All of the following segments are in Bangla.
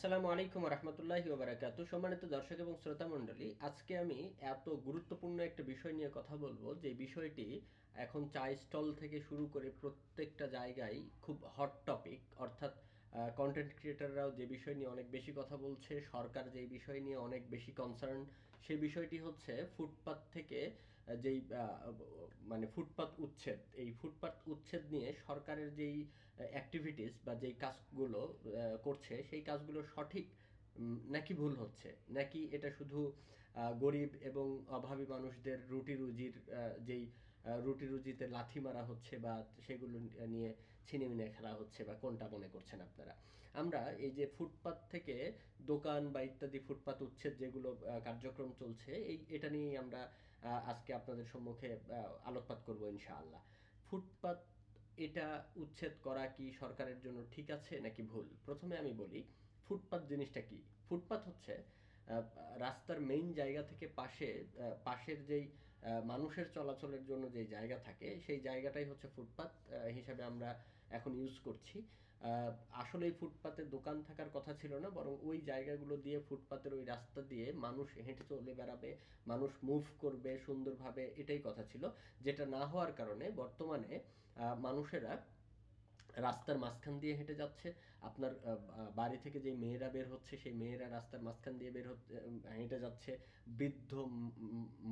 আসসালামু আলাইকুম রহমতুল্লাহি ওবারাকাতু। সম্মানিত দর্শক এবং শ্রোতা মণ্ডলী, আজকে আমি এত গুরুত্বপূর্ণ একটা বিষয় নিয়ে কথা বলবো যে বিষয়টি এখন চা স্টল থেকে শুরু করে প্রত্যেকটা জায়গায় খুব হট টপিক। অর্থাৎ কন্টেন্ট ক্রিয়েটাররাও যে বিষয় নিয়ে অনেক বেশি কথা বলছে, সরকার যেই বিষয় নিয়ে অনেক বেশি কনসার্ন, সেই বিষয়টি হচ্ছে ফুটপাত থেকে যেই মানে ফুটপাত উচ্ছেদ। এই ফুটপাত উচ্ছেদ নিয়ে সরকারের যেই অ্যাক্টিভিটিস বা যেই কাজগুলো করছে, সেই কাজগুলো সঠিক নাকি ভুল হচ্ছে, নাকি এটা শুধু গরিব এবং অভাবী মানুষদের রুটি রুজির যেই রুটি রুজিতে লাথি মারা হচ্ছে বা সেগুলো নিয়ে ছিনিমিনি খেলা হচ্ছে, বা কোনটা মনে করছেন আপনারা? আমরা এই যে ফুটপাত থেকে দোকান বা ইত্যাদি ফুটপাত উচ্ছেদ যেগুলো কার্যক্রম চলছে, এটা নিয়েই আমরা আজকে আপনাদের সম্মুখে আলোকপাত করব ইনশাআল্লাহ। ফুটপাত এটা উচ্ছেদ করা কি সরকারের জন্য ঠিক আছে নাকি ভুল? প্রথমে আমি বলি ফুটপাত জিনিসটা কি। ফুটপাত হচ্ছে রাস্তার মেইন জায়গা থেকে পাশের যেই মানুষের চলাচলের জন্য যেই জায়গা থাকে, সেই জায়গাটাই হচ্ছে ফুটপাত হিসাবে আমরা এখন ইউজ করছি। আসলে এই ফুটপাতে দোকান থাকার কথা ছিল না, বরং ওই জায়গাগুলো দিয়ে, ফুটপাতের ওই রাস্তা দিয়ে মানুষ হেঁটে চলে বেড়াবে, মানুষ মুভ করবে সুন্দরভাবে, এটাই কথা ছিল। যেটা না হওয়ার কারণে বর্তমানে মানুষেরা রাস্তার মাঝখান দিয়ে হেঁটে যাচ্ছে। আপনার বাড়ি থেকে যে মেয়েরা বের হচ্ছে, সেই মেয়েরা রাস্তার মাঝখান দিয়ে হেঁটে যাচ্ছে। বৃদ্ধ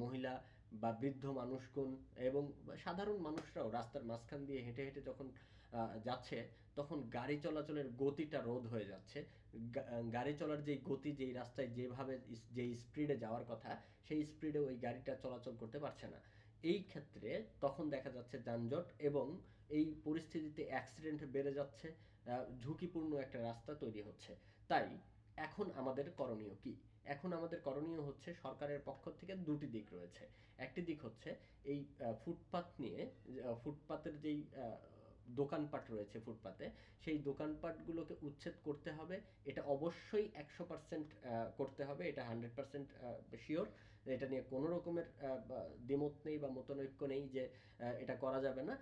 মহিলা বা বৃদ্ধ মানুষগণ এবং সাধারণ মানুষরাও রাস্তার মাঝখান দিয়ে হেঁটে হেঁটে যখন যাচ্ছে, তখন গাড়ি চলাচলের গতিটা রোধ হয়ে যাচ্ছে। গাড়ি চলার যেই গতি, যেই রাস্তায় যেভাবে যেই স্পিডে যাওয়ার কথা, সেই স্পিডে ওই গাড়িটা চলাচল করতে পারছে না। এই ক্ষেত্রে তখন দেখা যাচ্ছে যানজট, এবং এই পরিস্থিতিতে অ্যাক্সিডেন্ট বেড়ে যাচ্ছে, ঝুঁকিপূর্ণ একটা রাস্তা তৈরি হচ্ছে। তাই এখন আমাদের করণীয় কি? এখন আমাদের করণীয় হচ্ছে, সরকারের পক্ষ থেকে দুটি দিক রয়েছে। একটি দিক হচ্ছে এই ফুটপাত নিয়ে, ফুটপাতের যেই দোকানপাট রয়েছে ফুটপাতে, সেই দোকানপাটগুলোকে উচ্ছেদ করতে হবে। এটা অবশ্যই 100% করতে হবে, এটা 100% শিওর। এটা নিয়ে কোনো রকমের দ্বিমত নেই বা মতনৈক্য নেই যে এটা করা যাবে না,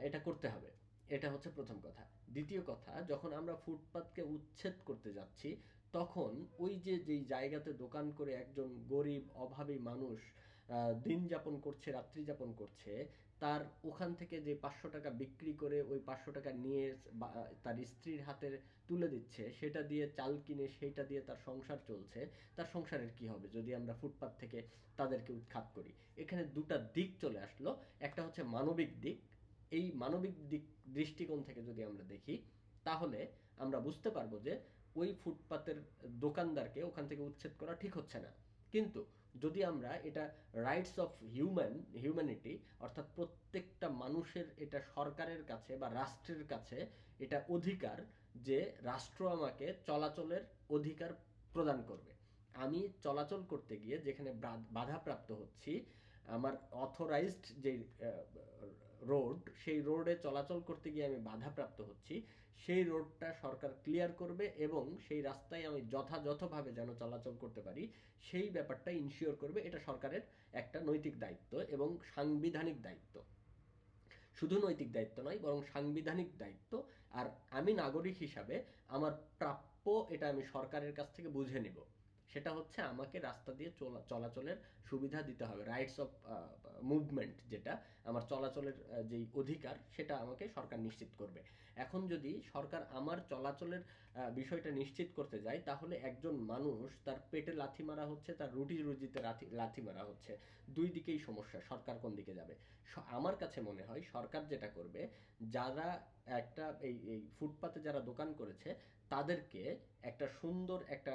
এটা করতে হবে। এটা হচ্ছে প্রথম কথা। দ্বিতীয় কথা, যখন আমরা ফুটপাতকে উচ্ছেদ করতে যাচ্ছি, তখন ওই যে যেই জায়গাতে দোকান করে একজন গরিব অভাবী মানুষ দিন যাপন করছে, রাত্রি যাপন করছে, তার ওখান থেকে যে 500 টাকা বিক্রি করে ওই 500 টাকা নিয়ে তার স্ত্রীর হাতে তুলে দিচ্ছে, সেটা দিয়ে চাল কিনে সেইটা দিয়ে তার সংসার চলছে। তার সংসারের কি হবে যদি আমরা ফুটপাত থেকে তাদেরকে উৎখাত করি? এখানে দুটা দিক চলে আসলো। একটা হচ্ছে মানবিক দিক। এই মানবিক দিক দৃষ্টিকোণ থেকে যদি আমরা দেখি, তাহলে আমরা বুঝতে পারবো যে ওই ফুটপাতের দোকানদারকে ওখান থেকে উচ্ছেদ করা ঠিক হচ্ছে না। কিন্তু যদি আমরা এটা রাইটস অফ হিউম্যানিটি, অর্থাৎ প্রত্যেকটা মানুষের এটা সরকারের কাছে বা রাষ্ট্রের কাছে এটা অধিকার, যে রাষ্ট্র আমাকে চলাচলের অধিকার প্রদান করবে। আমি চলাচল করতে গিয়ে যেখানে বাধাপ্রাপ্ত হচ্ছি, আমার অথরাইজড যে রোড, সেই রোডে চলাচল করতে গিয়ে আমি বাধাপ্রাপ্ত হচ্ছি, সেই রোডটা সরকার ক্লিয়ার করবে এবং সেই রাস্তায় আমি যথাযথভাবে যেন চলাচল করতে পারি, সেই ব্যাপারটা ইনশিওর করবে। এটা সরকারের একটা নৈতিক দায়িত্ব এবং সাংবিধানিক দায়িত্ব। শুধু নৈতিক দায়িত্ব নয়, বরং সাংবিধানিক দায়িত্ব। আর আমি নাগরিক হিসাবে আমার প্রাপ্য, এটা আমি সরকারের কাছ থেকে বুঝে নিব। সেটা হচ্ছে আমাকে রাস্তা দিয়ে চলাচলের সুবিধা দিতে হবে। রাইটস অফ মুভমেন্ট, যেটা আমার চলাচলের যেই অধিকার, সেটা আমাকে সরকার নিশ্চিত করবে। এখন যদি সরকার আমার চলাচলের বিষয়টা নিশ্চিত করতে যায়, তাহলে একজন মানুষ, তার পেটে লাথি মারা হচ্ছে, তার রুটি রুজিতে লাথি মারা হচ্ছে। দুই দিকেই সমস্যা, সরকার কোন দিকে যাবে? আমার কাছে মনে হয় সরকার যেটা করবে, যারা একটা এই ফুটপাতে যারা দোকান করেছে, তাদেরকে একটা সুন্দর একটা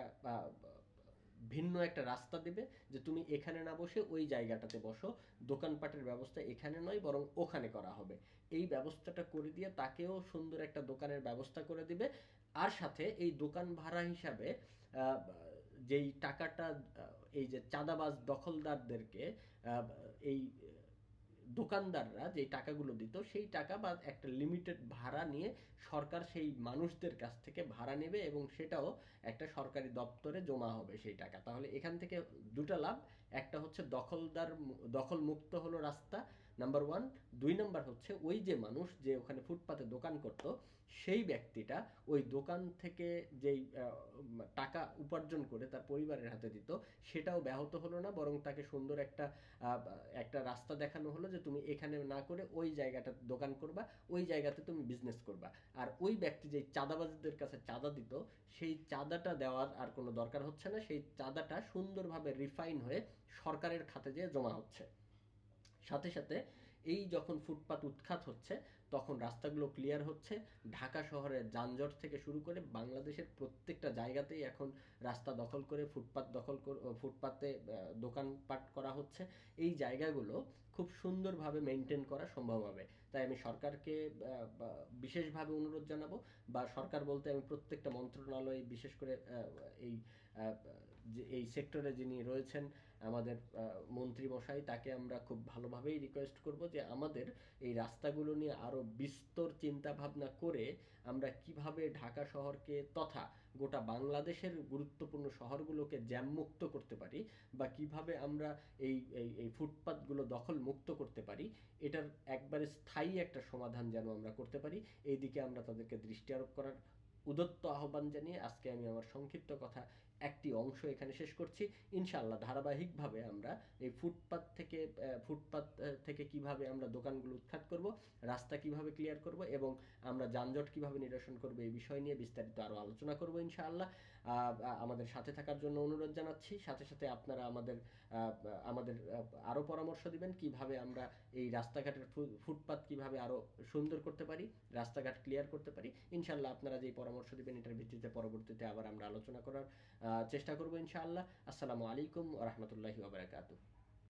ভিন্ন একটা রাস্তা দেবে, যে তুমি এখানে না বসে ওই জায়গাটাতে বসো, দোকানপাটের ব্যবস্থা এখানে নয় বরং ওখানে করা হবে। এই ব্যবস্থাটা করে দিয়ে তাকেও সুন্দর একটা দোকানের ব্যবস্থা করে দিবে। আর সাথে এই দোকান ভাড়া হিসাবে যেই টাকাটা এই যে চাঁদাবাজ দখলদারদেরকে এই দোকানদাররা যে টাকাগুলো দিত, সেই টাকা বা একটা লিমিটেড ভাড়া নিয়ে সরকার সেই মানুষদের কাছ থেকে ভাড়া নেবে, এবং সেটাও একটা সরকারি দপ্তরে জমা হবে সেই টাকা। তাহলে এখান থেকে দুটা লাভ। একটা হচ্ছে দখল মুক্ত হলো রাস্তা, নাম্বার ওয়ান। 2 নাম্বার হচ্ছে ওই যে মানুষ যে ওখানে ফুটপাতে দোকান করত, সেই ব্যক্তিটা ওই দোকান থেকে যেই টাকা উপার্জন করে তার পরিবারের হাতে দিত, সেটাও ব্যাহত হলো না, বরং তাকে সুন্দর একটা রাস্তা দেখানো হলো যে তুমি এখানে না করে ওই জায়গাটা দোকান করবা, ওই জায়গাতে তুমি বিজনেস করবা। আর ওই ব্যক্তি যেই চাঁদাবাজদের কাছে চাঁদা দিত, সেই চাঁদাটা দেওয়ার আর কোনো দরকার হচ্ছে না, সেই চাঁদাটা সুন্দরভাবে রিফাইন হয়ে সরকারের খাতে যেয়ে জমা হচ্ছে। সাথে সাথে এই যখন ফুটপাত উৎখাত হচ্ছে, তখন রাস্তাগুলো ক্লিয়ার হচ্ছে। ঢাকা শহরের যানজট থেকে শুরু করে বাংলাদেশের প্রত্যেকটা জায়গাতেই এখন রাস্তা দখল করে ফুটপাতে দোকানপাট করা হচ্ছে। এই জায়গাগুলো খুব সুন্দরভাবে মেনটেন করা সম্ভব হবে। তাই আমি সরকারকে বিশেষভাবে অনুরোধ জানাবো, বা সরকার বলতে আমি প্রত্যেকটা মন্ত্রণালয়, বিশেষ করে এই যে এই সেক্টরে যিনি রয়েছেন আমাদের মন্ত্রী মশাই, তাকে আমরা খুব ভালোভাবেই রিকোয়েস্ট করব যে আমাদের এই রাস্তাগুলো নিয়ে আরও বিস্তর চিন্তা ভাবনা করে আমরা কিভাবে ঢাকা শহরকে তথা গোটা বাংলাদেশের গুরুত্বপূর্ণ শহরগুলোকে জ্যাম মুক্ত করতে পারি, বা কিভাবে আমরা এই এই এই ফুটপাতগুলো দখল মুক্ত করতে পারি, এটার একবারে স্থায়ী একটা সমাধান যেন আমরা করতে পারি, এই দিকে আমরা তাদেরকে দৃষ্টি আরোপ করার উদত্ত আহ্বান জানিয়ে আজকে আমি আমার সংক্ষিপ্ত কথা একটি অংশ এখানে শেষ করছি। ইনশাআল্লাহ ধারাবাহিকভাবে আমরা এই ফুটপাত থেকে কিভাবে আমরা দোকানগুলো উৎখাত করব, রাস্তা কিভাবে ক্লিয়ার করব, এবং আমরা যানজট কিভাবে নিরসন করব, এই বিষয় নিয়ে বিস্তারিত আরও আলোচনা করব ইনশাআল্লাহ। আমাদের সাথে থাকার জন্য অনুরোধ জানাচ্ছি। সাথে সাথে আপনারা আমাদের আরও পরামর্শ দিবেন কিভাবে আমরা এই রাস্তাঘাটের ফুটপাত কিভাবে আরও সুন্দর করতে পারি, রাস্তাঘাট ক্লিয়ার করতে পারি। ইনশাআল্লাহ আপনারা যেই পরামর্শ দিবেন, এটার ভিত্তিতে পরবর্তীতে আবার আমরা আলোচনা করার চেষ্টা করব ইনশাআল্লাহ। আসসালামু আলাইকুম ওয়া রাহমাতুল্লাহি ওয়া বারাকাতুহু।